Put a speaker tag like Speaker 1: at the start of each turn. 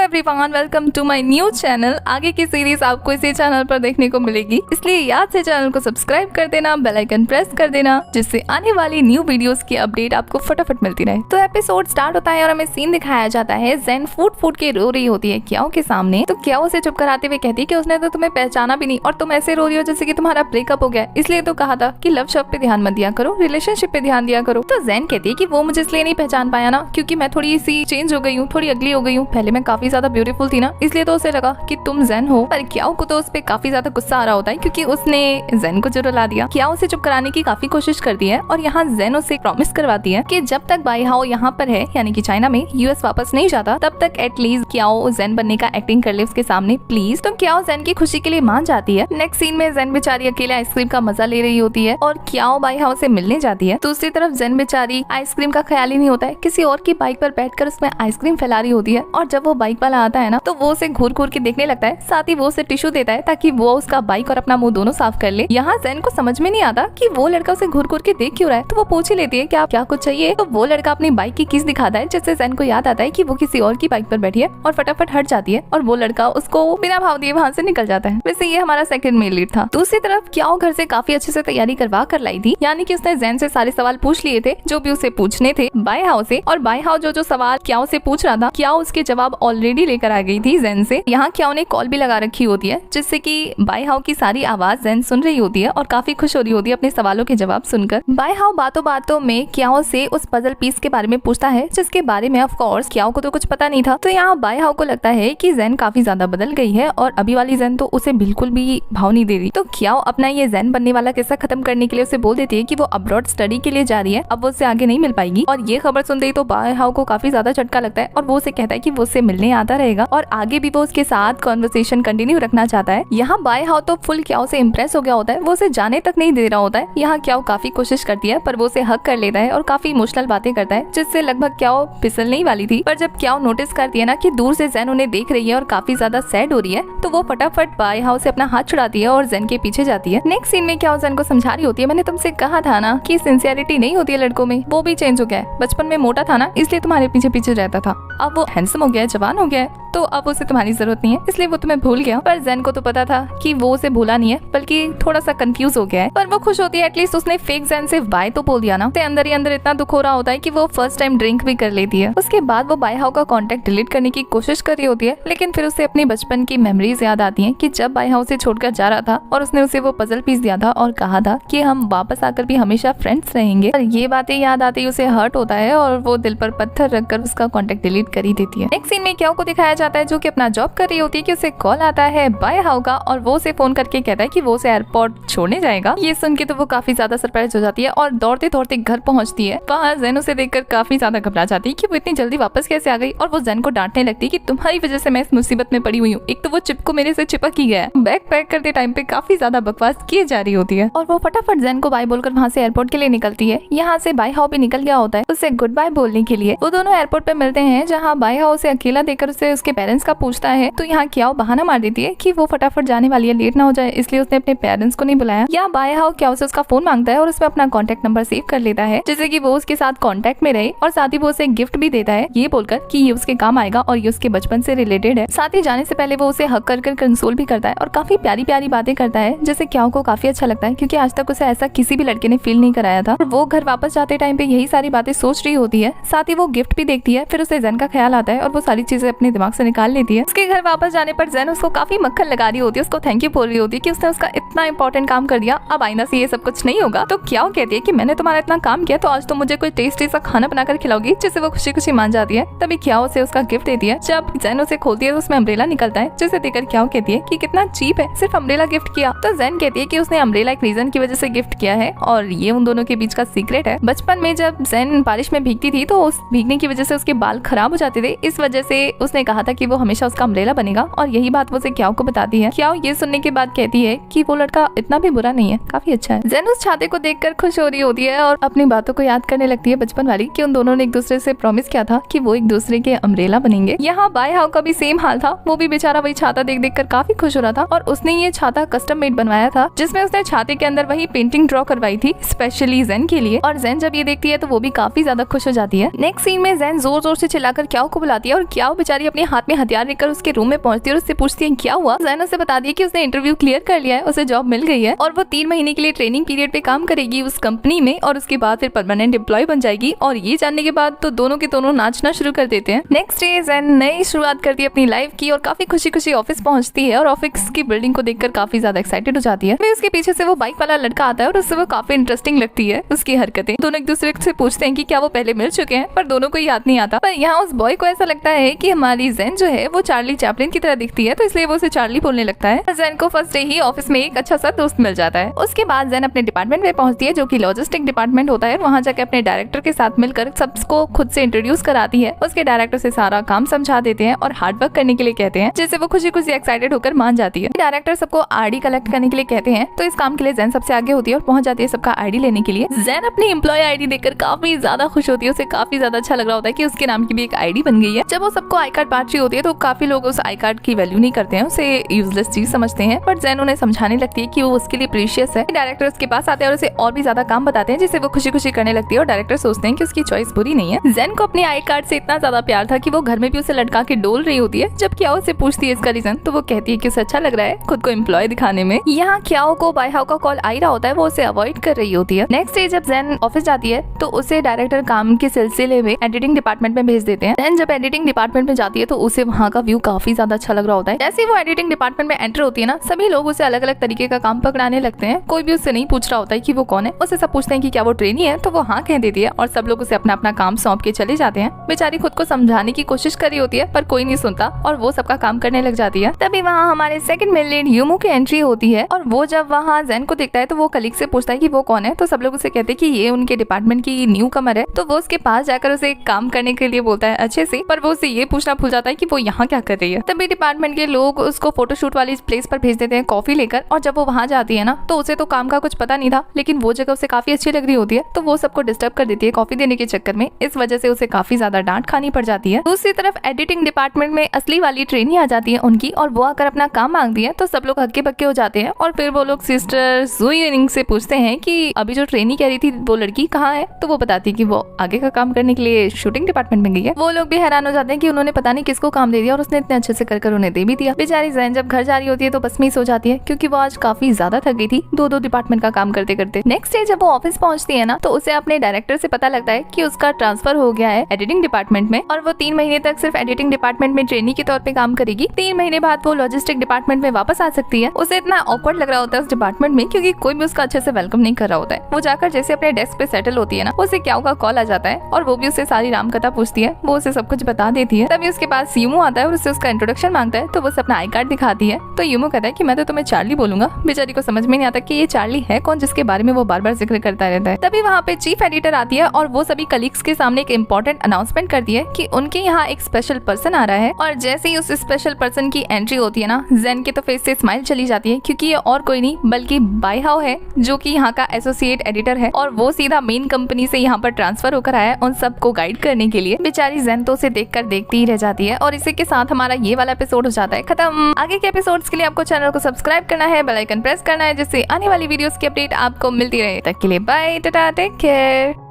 Speaker 1: Everyone, welcome to my new channel. आगे की series आपको इसी चैनल पर देखने को मिलेगी, इसलिए याद से चैनल को सब्सक्राइब कर देना, बेल आइकन प्रेस कर देना, जिससे आने वाली न्यू वीडियोस की अपडेट आपको फटाफट मिलती रहे। तो एपिसोड स्टार्ट होता है और हमें सीन दिखाया जाता है। ज़ेन फूट के रो रही होती है क्याओ के सामने, तो क्याओ उसे चुप कराते हुए कहती है कि उसने तो तुम्हें पहचाना भी नहीं और तुम ऐसे रो रही हो जैसे कि तुम्हारा ब्रेकअप हो गया, इसलिए तो कहा था कि लव शब्द पे ध्यान मत दिया करो, रिलेशनशिप पे ध्यान दिया करो। तो ज़ेन कहती है कि वो मुझे इसलिए नहीं पहचान पाया ना क्योंकि मैं थोड़ी सी चेंज हो गई हूँ, थोड़ी अगली हो गई हूँ। पहले मैं काफी ज्यादा ब्यूटीफुल थी ना, इसलिए तो उसे लगा कि तुम ज़ेन हो। पर क्याओ को तो उस पे काफी ज्यादा गुस्सा आ रहा होता है क्योंकि उसने ज़ेन को जो रुला दिया। क्याओ उसे चुप कराने की काफी कोशिश करती है और यहाँ ज़ेन उसे प्रॉमिस करवाती है कि जब तक बाई हाओ यहाँ पर है, यानी कि चाइना में, यूएस वापस नहीं जाता, तब तक एटलीस्ट क्याओ ज़ेन बनने का एक्टिंग कर ले उसके सामने प्लीज। तो क्याओ ज़ेन की खुशी के लिए मान जाती है। नेक्स्ट सीन में ज़ेन बेचारी अकेले आइसक्रीम का मजा ले रही होती है और क्याओ बाई हाओ से मिलने जाती है। दूसरी तरफ ज़ेन बेचारी आइसक्रीम का ख्याल ही नहीं होता है, किसी और की बाइक पर बैठकर उसमें आइसक्रीम फैला रही होती है और जब वो बाइक वाला आता है ना, तो वो उसे घूर घूर के देखने लगता है। साथ ही वो उसे टिश्यू देता है ताकि वो उसका बाइक और अपना मुंह दोनों साफ कर ले। यहाँ ज़ेन को समझ में नहीं आता कि वो लड़का उसे घूर घूर के देख क्यों रहा है, तो वो पूछ ही लेती है कि आप क्या कुछ चाहिए। तो वो लड़का अपनी बाइक की कीज दिखाता है, जिससे ज़ेन को याद आता है कि वो किसी और की बाइक पर बैठी है और फटाफट हट जाती है और वो लड़का उसको बिना भाव दिए वहाँ से निकल जाता है। वैसे ये हमारा सेकंड मेल लीड था। दूसरी तरफ क्याओ घर से काफी अच्छे से तैयारी करवा कर लाई थी, यानी कि उसने ज़ेन से सारे सवाल पूछ लिए थे जो भी उसे पूछने थे बाई हाओ से, और बाई हाओ जो सवाल क्याओ से पूछ रहा था, क्याओ उसके जवाब ऑलरेडी लेकर आ गई थी ज़ेन से। यहाँ क्याओ ने कॉल भी लगा रखी होती है, जिससे कि बाई हाओ की सारी आवाज ज़ेन सुन रही होती है और काफी खुश हो रही होती है अपने सवालों के जवाब सुनकर। बाई हाओ बातों बातों में क्याओ से उस पजल पीस के बारे में पूछता है, जिसके बारे में ऑफ कोर्स क्याओ को तो कुछ पता नहीं था। तो यहाँ बाई हाओ को लगता है कि ज़ेन काफी ज्यादा बदल गई है और अभी वाली ज़ेन तो उसे बिल्कुल भी भाव नहीं दे रही। तो क्याओ अपना ये ज़ेन बनने वाला किस्सा खत्म करने के लिए उसे बोल देती है कि वो अब्रॉड स्टडी के लिए जा रही है, अब वो उससे आगे नहीं मिल पाएगी। और ये खबर सुनते ही तो बाई हाओ को काफी ज्यादा झटका लगता है और वो उसे कहता है कि वो उससे मिलने आता रहेगा और आगे भी वो उसके साथ कॉन्वर्सेशन कंटिन्यू रखना चाहता है। यहाँ बाई हाओ तो फुल क्याओ से इम्प्रेस हो गया होता है, वो उसे जाने तक नहीं दे रहा होता है। यहाँ क्याओ काफी कोशिश करती है पर वो उसे हक कर लेता है और काफी इमोशनल बातें करता है, जिससे लगभग क्याओ फिसलने ही वाली थी। पर जब क्याओ नोटिस करती है ना कि दूर से ज़ेन उन्हें देख रही है और काफी ज्यादा सैड हो रही है, तो वो फटाफट बाई हाओ से अपना हाथ छुड़ाती है और ज़ेन के पीछे जाती है। नेक्स्ट सीन में क्याओ ज़ेन को समझा रही होती है, मैंने तुमसे कहा था ना कि सिंसियरिटी नहीं होती है लड़कों में, वो भी चेंज हो गया है। बचपन में मोटा था ना, इसलिए तुम्हारे पीछे पीछे रहता था, अब वो हैंडसम हो गया है, जवान हो गया है, तो अब उसे तुम्हारी जरूरत नहीं है, इसलिए वो तुम्हें भूल गया। पर ज़ेन को तो पता था कि वो उसे भूला नहीं है, बल्कि थोड़ा सा कंफ्यूज हो गया है। पर वो खुश होती है, एटलीस्ट उसने फेक ज़ेन से बाय तो बोल दिया ना। तो अंदर ही अंदर इतना दुख हो रहा होता है कि वो फर्स्ट टाइम ड्रिंक भी कर लेती है। उसके बाद वो बाई हाओ का कॉन्टेक्ट डिलीट करने की कोशिश कर रही होती है, लेकिन फिर उसे अपने बचपन की मेमोरीज याद आती है कि जब बाई हाओ उसे छोड़कर जा रहा था और उसने उसे वो पजल पीस दिया था और कहा था कि हम वापस आकर भी हमेशा फ्रेंड्स रहेंगे। और ये बातें याद आते ही उसे हर्ट होता है और वो दिल पर पत्थर रखकर उसका कॉन्टेक्ट डिलीट कर ही देती है। नेक्स्ट सीन में क्याओ को दिखाया जाता है जो कि अपना जॉब कर रही होती है कि उसे कॉल आता है बाई हाओ का और वो उसे फोन करके कहता है कि वो उसे एयरपोर्ट छोड़ने जाएगा। ये सुन के तो वो काफी ज्यादा सरप्राइज हो जाती है और दौड़ते दौड़ते घर पहुंचती है। वहाँ ज़ेन उसे देखकर काफी ज्यादा घबरा जाती है कि वो इतनी जल्दी वापस कैसे आ गई और वो ज़ेन को डांटने लगती है कि तुम्हारी वजह से मैं इस मुसीबत में पड़ी हुई हूँ, एक तो वो चिपको मेरे से चिपक ही गया। बैग पैक करते टाइम पे काफी ज्यादा बकवास किए जा रही होती है और वो फटाफट ज़ेन को बाय बोलकर वहाँ से एयरपोर्ट के लिए निकलती है। यहाँ से बाई हाओ भी निकल गया होता है उससे गुड बाय बोलने के लिए। वो दोनों एयरपोर्ट पे मिलते हैं, जहाँ बाई हाओ उसे अकेला देकर उसे उसके पेरेंट्स का पूछता है। तो यहाँ क्याओ बहाना मार देती है कि वो फटाफट जाने वाली है, लेट ना हो जाए, इसलिए उसने अपने पेरेंट्स को नहीं बुलाया। या बाई हाओ क्याओ से उसका फोन मांगता है और उसमें अपना कॉन्टेक्ट नंबर सेव कर लेता है, जिससे कि वो उसके साथ कॉन्टेक्ट में रहे और साथ ही वो उसे गिफ्ट भी देता है, ये बोलकर कि ये उसके काम आएगा और ये उसके बचपन से रिलेटेड है। साथ ही जाने से पहले वो उसे हक कर कंसोल भी करता है और काफी प्यारी प्यारी बातें करता है, जैसे क्याओ को काफी अच्छा लगता है क्योंकि आज तक उसे ऐसा किसी भी लड़के ने फील नहीं कराया था। और वो घर वापस जाते टाइम पे यही सारी बातें सोच रही होती है। साथ ही वो गिफ्ट भी देखती है, फिर उसे ज़ेन का ख्याल आता है और वो सारी चीजें अपने दिमाग से निकाल लेती है। उसके घर वापस जाने पर ज़ेन उसको काफी मक्खन लगा रही होती है, उसको थैंक यू बोल रही होती है कि उसने उसका इतना इंपॉर्टेंट काम कर दिया, अब आइंदा से ये सब कुछ नहीं होगा। तो क्याओ कहती है कि मैंने तुम्हारा इतना काम किया तो आज तो मुझे कोई टेस्टी सा खाना बनाकर खिलाओगी, जिससे वो खुशी खुशी मान जाती है। तभी क्याओ से उसका गिफ्ट देती है। जब ज़ेन उसे खोलती है तो उसमें अम्ब्रेला निकलता है, जिसे देखकर क्याओ कहती है कि कितना चीप है, सिर्फ अम्ब्रेला गिफ्ट किया। तो ज़ेन कहती है कि उसने अम्ब्रेला एक रीजन की वजह से गिफ्ट किया है और ये उन दोनों के बीच का सीक्रेट है। बचपन में जब ज़ेन बारिश में भीगती थी तो उस भीगने की वजह से उसके बाल खराब हो जाते थे, इस वजह से उसने कहा था कि वो हमेशा उसका अम्ब्रेला बनेगा और यही बात वो उसे क्याओ को बताती है। क्याओ ये सुनने के बाद कहती है कि वो लड़का इतना भी बुरा नहीं है, काफी अच्छा है। ज़ेन उस छाते को देखकर खुश हो रही होती है और अपनी बातों को याद करने लगती है बचपन वाली, कि उन दोनों ने एक दूसरे से प्रॉमिस किया था कि वो एक दूसरे के अम्ब्रेला बनेंगे। यहाँ बाई हाओ का भी सेम हाल था, वो भी बेचारा वही छाता देख देख कर काफी खुश हो रहा था और उसने ये छाता कस्टम मेड बनवाया था, जिसमें उसने छाते के अंदर वही पेंटिंग ड्रॉ करवाई थी स्पेशली ज़ेन के लिए। और ज़ेन जब ये देखती है तो वो भी काफी ज्यादा खुश हो जाती है। नेक्स्ट सीन में ज़ेन जोर जोर से चिल्लाकर क्याओ को बुलाती है और क्याओ बेचारी अपने हाथ में हथियार लेकर उसके रूम में पहुंचती है और उससे पूछती है क्या हुआ। जैन उसे बता दी कि उसने इंटरव्यू क्लियर कर लिया है, उसे जॉब मिल गई है और वो 3 महीने के लिए ट्रेनिंग पीरियड पे काम करेगी उस कंपनी में और उसके बाद फिर परमानेंट एम्प्लॉय बन जाएगी। और ये जानने के बाद तो दोनों के दोनों नाचना शुरू कर देते हैं। नेक्स्ट डे जैन नई शुरुआत करती है अपनी लाइफ की और काफी खुशी खुशी ऑफिस पहुंचती है और ऑफिस की बिल्डिंग को देखकर काफी ज्यादा एक्साइटेड हो जाती है। फिर उसके पीछे से वो बाइक वाला लड़का आता है और उससे वो काफी इंटरेस्टिंग लगती है उसकी हरकतें। दोनों एक दूसरे से पूछते हैं कि क्या वो पहले मिल चुके हैं, पर दोनों को याद नहीं आता। पर यहाँ उस बॉय को ऐसा लगता है कि हमारी जैन जो है वो चार्ली चैपलिन की तरह दिखती है, तो इसलिए वो उसे चार्ली बोलने लगता है। जैन को फर्स्ट डे ही ऑफिस में एक अच्छा सा दोस्त मिल जाता है। उसके बाद जैन अपने डिपार्टमेंट में पहुंचती है जो कि लॉजिस्टिक डिपार्टमेंट होता है। वहाँ जाकर अपने डायरेक्टर के साथ मिलकर सबको खुद से इंट्रोड्यूस कराती है। उसके डायरेक्टर से सारा काम समझा देते हैं और हार्ड वर्क करने के लिए कहते हैं, जिससे वो खुशी खुशी एक्साइटेड होकर मान जाती है। डायरेक्टर सबको आईडी कलेक्ट करने के लिए कहते हैं, तो इस काम के लिए जैन सबसे आगे होती है और पहुंच जाती है सबका आईडी लेने के लिए। जैन अपनी एम्प्लॉय आईडी देखकर काफी ज्यादा खुश होती है, उसे काफी ज्यादा अच्छा लग रहा होता है कि उसके नाम की भी एक आईडी बन गई है। जब वो सबको आई कार्ड बांट रही होती है तो काफी लोग उस आई कार्ड की वैल्यू नहीं करते हैं, उसे यूजलेस चीज समझते हैं, बट जैन उन्हें समझाने लगती है कि वो उसके लिए प्रीशियस है। डायरेक्टर उसके पास आते हैं और उसे और भी ज्यादा काम बताते हैं, जिससे वो खुशी खुशी करने लगती है और डायरेक्टर सोचते हैं कि उसकी चॉइस बुरी नहीं है। जैन को अपने आई कार्ड से इतना ज्यादा प्यार था कि वो घर में भी उसे लटका के डोल रही होती है। जब क्याओ से पूछती है इसका रीजन, तो वो कहती है कि उसे अच्छा लग रहा है खुद को एम्प्लॉय दिखाने में। यहाँ क्याओ को बायहाओ का कॉल आ रहा होता है, वो उसे अवॉइड कर रही होती है। नेक्स्ट डे जब जैन ऑफिस जाती है तो उसे डायरेक्टर काम के सिलसिले में एडिटिंग डिपार्टमेंट में भेज देते हैं। जैन जब एडिटिंग डिपार्टमेंट में जाती है तो उसे वहाँ का व्यू काफी ज्यादा अच्छा लग रहा होता है। जैसे ही वो एडिटिंग डिपार्टमेंट में एंटर होती है ना, सभी लोग उसे अलग अलग तरीके का काम पकड़ाने लगते हैं। कोई भी उससे नहीं पूछ रहा होता है कि वो कौन है। उससे सब पूछते हैं कि क्या वो ट्रेनी है, तो वो हाँ कह देती है और सब लोग उसे अपना अपना काम सौंप के चले जाते हैं। बेचारी खुद को समझाने की कोशिश कर रही होती है पर कोई नहीं सुनता और वो सबका काम करने लग जाती है। तभी वहाँ हमारे सेकंड मेन लीड यूमू की एंट्री होती है और वो जब वहाँ जैन को देखता है तो वो कलीग से पूछता है कि वो कौन है। तो सब लोग उसे कहते हैं कि ये उनके डिपार्टमेंट की न्यू कमर है। तो वो उसके पास जाकर उसे काम करने के लिए बोलता है अच्छे से, पर वो उसे ये पूछना भूल जाता है कि वो यहाँ क्या कर रही है। तभी डिपार्टमेंट के लोग उसको फोटोशूट वाली प्लेस पर भेज देते हैं कॉफी लेकर, और जब वो वहाँ जाती है ना तो उसे तो काम का कुछ पता नहीं था, लेकिन वो जगह उसे काफी अच्छी लग रही होती है, तो वो सबको डिस्टर्ब कर देती है कॉफी देने के चक्कर में। इस वजह से उसे काफी ज्यादा डांट खानी पड़ जाती है। दूसरी तरफ एडिटिंग डिपार्टमेंट में असली वाली ट्रेनी आ जाती है उनकी, और वो आकर अपना काम मांगती है, तो सब लोग हक्के बक्के हो जाते हैं। और फिर वो लोग सिस्टर जुइनिंग से पूछते हैं कि अभी जो ट्रेनी कह रही थी वो लड़की कहाँ है, तो वो बताती है कि वो आगे का काम करने के लिए शूटिंग डिपार्टमेंट में गई है। वो लोग भी हैरान हो जाते हैं कि उन्होंने पता नहीं किसको काम दे दिया और उसने इतने अच्छे से कर उन्हें दे भी दिया। बेचारी जैन जब घर जा रही होती है तो बस में ही सो जाती है, क्योंकि वो आज काफी ज्यादा थक गई थी दो डिपार्टमेंट का काम करते करते। नेक्स्ट डे जब वो ऑफिस पहुंचती है ना, तो उसे अपने डायरेक्टर से पता लगता है कि उसका ट्रांसफर हो गया है एडिटिंग डिपार्टमेंट में, और वो 3 महीने तक सिर्फ एडिटिंग डिपार्टमेंट में ट्रेनी के तौर पे काम करेगी। 3 महीने बाद वो लॉजिस्टिक डिपार्टमेंट में वापस आ सकती है। उसे इतना ऑकवर्ड लग रहा होता है उस डिपार्टमेंट में, क्योंकि कोई भी उसका अच्छे से वेलकम नहीं कर रहा होता है। वो जाकर जैसे अपने डेस्क पे सेटल होती है ना, उसे क्याओ का कॉल आ जाता है और वो भी उसे सारी रामकथा पूछती है। वो उसे सब कुछ बता देती है। तभी उसके पास यूमू आता है और उससे उसका इंट्रोडक्शन मांगता है, तो वो अपना आई कार्ड दिखाती है। तो यूमू कहता है कि मैं तो तुम्हें चार्ली बोलूंगा। बेचारी को समझ में नहीं आता कि ये चार्ली है कौन, जिसके बारे में वो बार बार जिक्र करता रहता है। तभी वहाँ पे चीफ एडिटर आती है और वो सभी कलीग्स के सामने एक इम्पोर्टेंट अनाउंसमेंट करती है कि उनके यहाँ एक स्पेशल पर्सन आ रहा है। और जैसे ही उस स्पेशल पर्सन की एंट्री होती है ना, जैन के तो फेस से स्माइल चली जाती है, क्योंकि ये और कोई नहीं बल्कि बायहाओ है, जो कि यहाँ का एसोसिएट एडिटर है, और वो सीधा मेन कंपनी से यहाँ पर ट्रांसफर होकर आया है उन सबको गाइड करने के लिए। बेचारी जैन तो उसे देखकर देखती ही रह जाती है। और इसी के साथ हमारा ये वाला एपिसोड हो जाता है खत्म। आगे के एपिसोड्स के लिए आपको चैनल को सब्सक्राइब करना है, बेल आइकन प्रेस करना है, जिससे आने वाली वीडियोस की अपडेट आपको मिलती रहे। तक के लिए बाय, टाटा, टेक केयर।